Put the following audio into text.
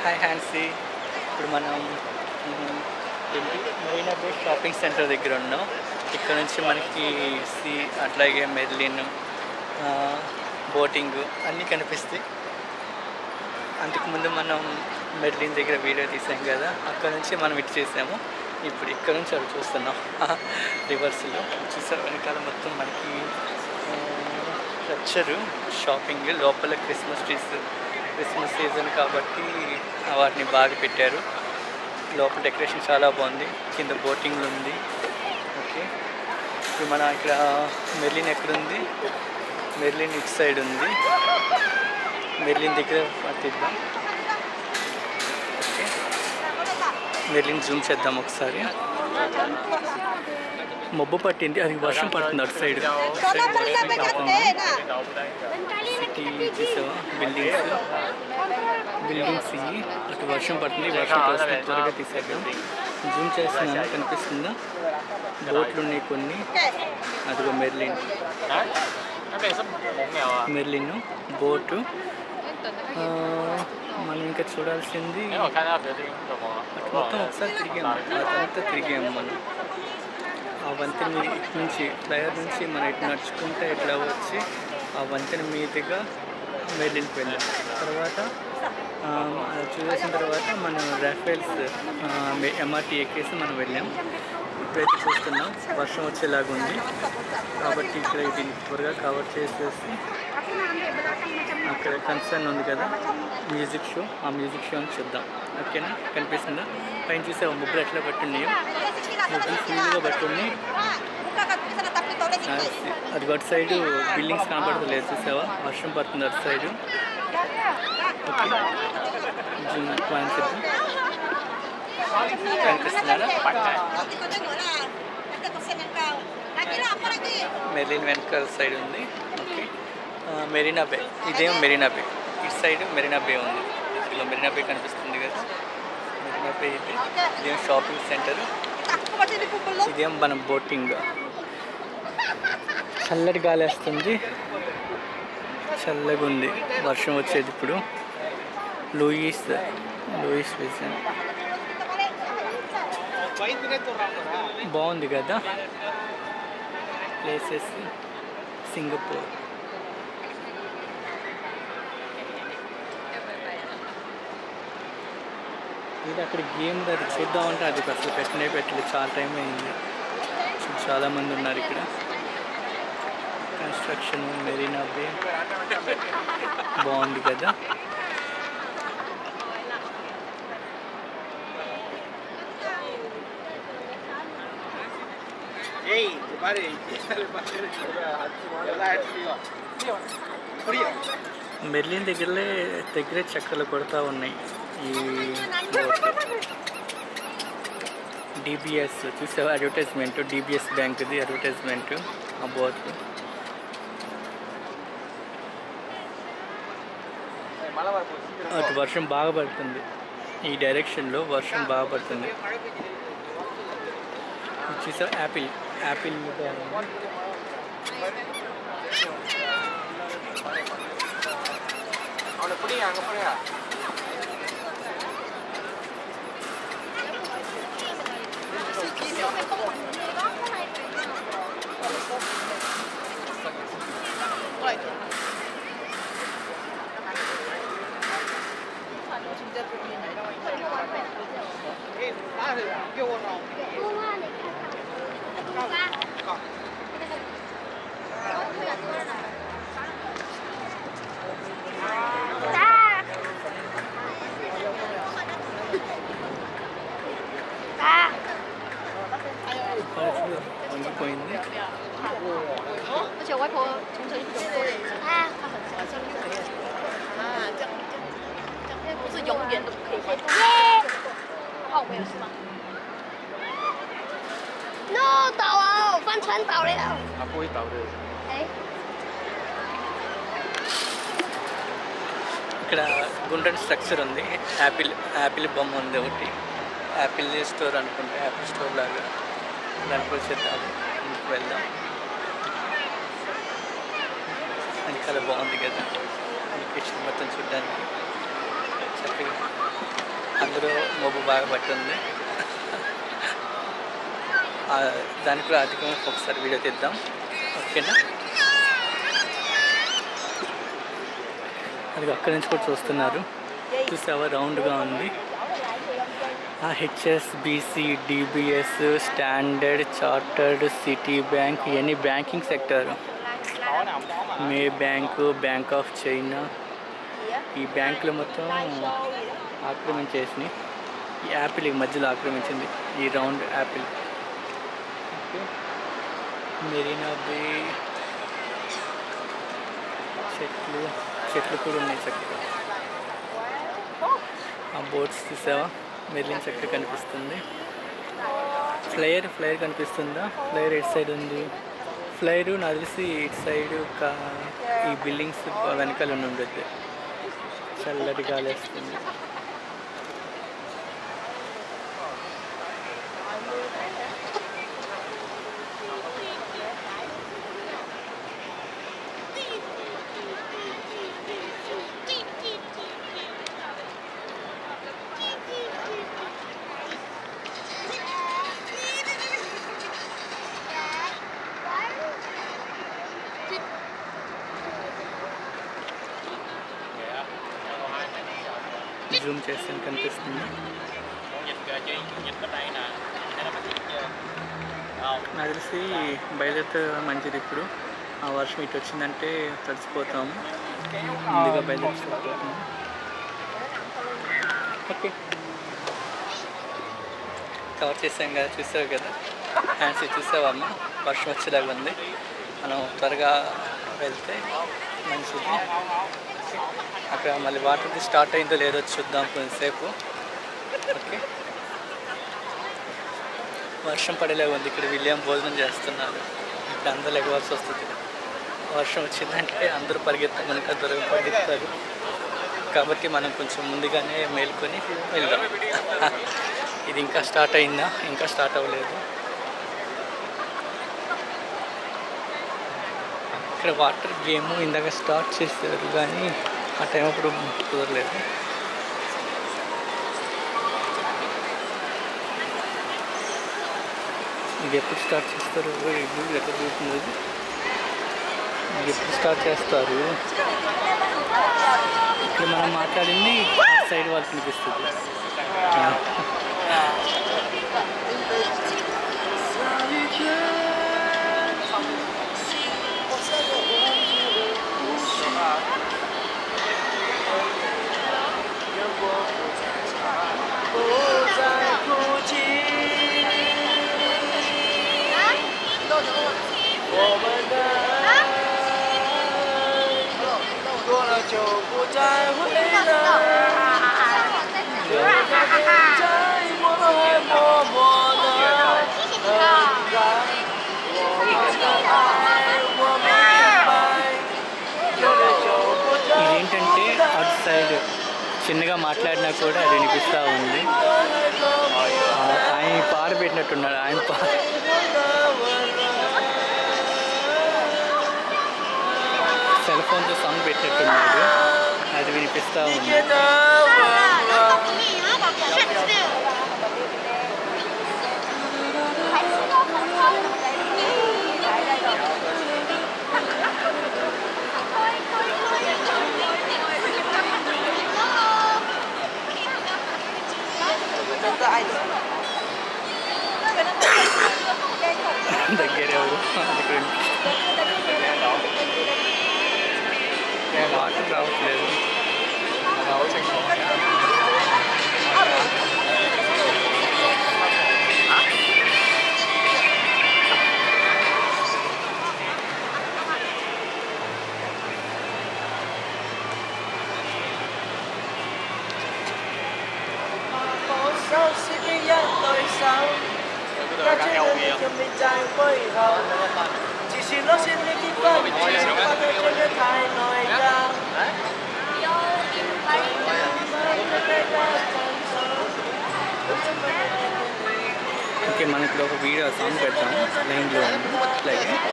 Hi హ్యాన్సీ. ఇప్పుడు మనం మెరీనా బే shopping centre దగ్గర ఉన్నాం. ఇక్కడ నుంచి మనకి సీ అట్లాగే మెర్లిన్ బోటింగ్ అన్నీ కనిపిస్తాయి. అంతకుముందు మనం మెర్లిన్ దగ్గర వీడియో తీసాం కదా, అక్కడ నుంచి మనం ఇటు చేసాము. ఇప్పుడు ఇక్కడ నుంచి అవి చూస్తున్నాం రివర్స్లో. చూసారు వెనకాల మొత్తం మనకి స్ట్రక్చరు షాపింగ్. లోపల క్రిస్మస్ ట్రీస్, క్రిస్మస్ సీజన్ కాబట్టి వాటిని బాగా పెట్టారు. లోపల డెకరేషన్ చాలా బాగుంది. కింద బోటింగ్లు ఉంది. ఓకే, ఇప్పుడు మన ఇక్కడ మెర్లిన్ ఎక్కడుంది? మెర్లిన్ ఇటు సైడ్ ఉంది. మెర్లిన్ దగ్గర తీద్దాం. ఓకే, మెర్లిన్ జూమ్ చేద్దాం ఒకసారి. మబ్బు పట్టింది, అది వర్షం పడుతుంది అటు సైడ్. సిటీ చూసావా? బిల్డింగ్స్ ఇవి. అటు వర్షం పడుతుంది, వర్షం కోసం త్వరగా తీసేద్దాం. జూమ్ చేస్తున్నాను, కనిపిస్తుందా? బోట్లు ఉన్నాయి కొన్ని. అదిగో మెర్లిన్ బోటు. మనం ఇంకా చూడాల్సింది అటు మొత్తం ఒకసారి తిరిగాము. అదంతా తిరిగాము మనం. ఆ వంతెన ఇటు నుంచి ఫ్లైఓవర్ నుంచి మనం ఇటు నడుచుకుంటే ఇట్లా వచ్చి ఆ వంతెన మీదుగా మెర్లిన్కి వెళ్ళాం. తర్వాత చూసేసిన తర్వాత మనం రాఫెల్స్ ఎంఆర్టీ ఎక్కేసి మనం వెళ్ళాం. ఇప్పుడైతే చూస్తున్నాం వర్షం వచ్చేలాగా ఉంది కాబట్టి ఇక్కడ ఇది త్వరగా కవర్ చేసేసి అక్కడ కన్సర్న్ ఉంది కదా మ్యూజిక్ షో, ఆ మ్యూజిక్ షోని చూద్దాం. ఓకేనా? కనిపిస్తుందా? పైన చూసే ముగ్గురు ఎట్లా పట్టున్నాయో, ముగ్గురు ఫుల్గా పట్టున్నాయి. అది అటు సైడు బిల్డింగ్స్ కనపడతలేదు, చూసావా? వర్షం పడుతుంది అటు సైడు. ఓకే, ప్లాన్ చేద్దాం. కనిపిస్తున్నారా? మెర్లిన్ వెనకాల సైడ్ ఉంది. ఓకే, మెరీనా బే. ఇదేమో మెరీనా బే. ఇటు సైడ్ మెరీనా బే ఉంది. ఇలా మెరీనా బే కనిపిస్తుంది కదా, మెరీనా బే. ఇదేమో షాపింగ్ సెంటర్. ఇదేమో మనం బోటింగ్. చల్లటి గాలి వస్తుంది, చల్లగా ఉంది. వర్షం వచ్చేది ఇప్పుడు. లూయిస్ విజన్ బాగుంది కదా ప్లేసెస్. సింగపూర్. ఇది అక్కడ గేమ్ అది చూద్దామంటే అది అసలు పెట్టలేదు. చాలా టైం అయింది. చాలామంది ఉన్నారు ఇక్కడ. కన్స్ట్రక్షన్. మెరీనా బే బాగుంది కదా. మెర్లిన్ దగ్గరే చక్కర్లు కొడతా ఉన్నాయి. ఈ డిబిఎస్ చూసావా? అడ్వర్టైజ్మెంట్. డిబిఎస్ బ్యాంక్ది అడ్వర్టైజ్మెంట్ ఆ బోర్డు. అటు వర్షం బాగా పడుతుంది. ఈ డైరెక్షన్లో వర్షం బాగా పడుతుంది. చూసావా? యాపిల్ వంగిపోయింది. ఇక్కడ గుండ్రటి స్ట్రక్చర్ ఉంది. యాపిల్ బొమ్మ ఉంది ఒకటి. యాపిల్ స్టోర్ అనుకుంటే, యాపిల్ స్టోర్ లాగా. దానికి వచ్చేద్దాం, ఇంటికి వెళ్దాం. అది చాలా బాగుంది కదా లొకేషన్ మొత్తం చూడడానికి చక్కగా. అందులో మబ్బు బాగా పట్టుంది. దానికి కూడా అధికంగా ఒకసారి వీడియో తీద్దాం, ఓకేనా? అది అక్కడి నుంచి కూడా చూస్తున్నారు, చూసావా రౌండ్గా ఉంది. HSBC, DBS, Standard Chartered, Citibank, ఇవన్నీ banking sector. Maybank, bank of China, ఈ బ్యాంకులు మొత్తం ఆక్రమించేసినాయి. ఈ యాపిల్ ఈ మధ్యలో ఆక్రమించింది, ఈ రౌండ్ యాపిల్. మెరీనా బే, చెట్లు కూడా ఉన్నాయి చక్కగా. ఆ బోట్స్ చూసావా, మెర్లిన్ సెక్టర్ కనిపిస్తుంది. ఫ్లైర్ కనిపిస్తుందా? ఫ్లైర్ ఎటు సైడ్ ఉంది? ఫ్లైర్ నాకు తెలిసి ఇటు సైడ్ ఈ బిల్డింగ్స్ వెనకాల ఉండొద్దు. చల్లటి గాలి వేస్తుంది. జూమ్ చేస్తే కనిపిస్తుంది. నాకు తెలిసి బయలుదేరితే మంచిది. ఇప్పుడు ఆ వర్షం ఇటు వచ్చిందంటే తడిసిపోతాము, ముందుగా బయలుదేరిపోతాము. ఓకే, కవర్ చేసాం కదా, చూసావు కదా హ్యాండ్స్ చూసావమ్మ. వర్షం వచ్చేలాగా ఉంది, మనం త్వరగా వెళ్తే మంచిది. అక్కడ మళ్ళీ వాటర్ది స్టార్ట్ అయిందో లేదో చూద్దాం కొంతసేపు. ఓకే, వర్షం పడేలాగా ఉంది. ఇక్కడ వీళ్ళేం భోజనం చేస్తున్నారు. ఇప్పుడు అందరూ ఎగవాల్సి వస్తుంది. వర్షం వచ్చిందంటే అందరూ పరిగెత్తమనుక పరిగెత్తారు. కాబట్టి మనం కొంచెం ముందుగానే మేల్కొని వెళ్దాం. ఇది ఇంకా స్టార్ట్ అయిందా? ఇంకా స్టార్ట్ అవ్వలేదు. ఇక్కడ వాటర్ గేమ్ ఇందాక స్టార్ట్ చేశారు, కానీ ఆ టైం అప్పుడు కుదరలేదు. ఇది ఎప్పుడు స్టార్ట్ చేస్తారు? ఎక్కడ చూస్తుంది? ఇది ఎప్పుడు స్టార్ట్ చేస్తారు? ఇక్కడ మనం మాట్లాడింది అటు సైడ్ వాళ్ళకి వినిపిస్తుంది. ఇదేంటంటే అటు సైడ్ చిన్నగా మాట్లాడినా కూడా అది వినిపిస్తూ ఉంది. ఆయన పాట పెట్టినట్టున్నాడు. ఆయన సెల్ ఫోన్తో సాంగ్ పెట్టినట్టున్నాడు, అది వినిపిస్తూ ఉంది. దగ్గర ఎవరు వాటర్ రావట్లేదు. ఓకే, మనకి ఒక వీడియో సాంగ్ పెడతాం లైన్లో ఉంది.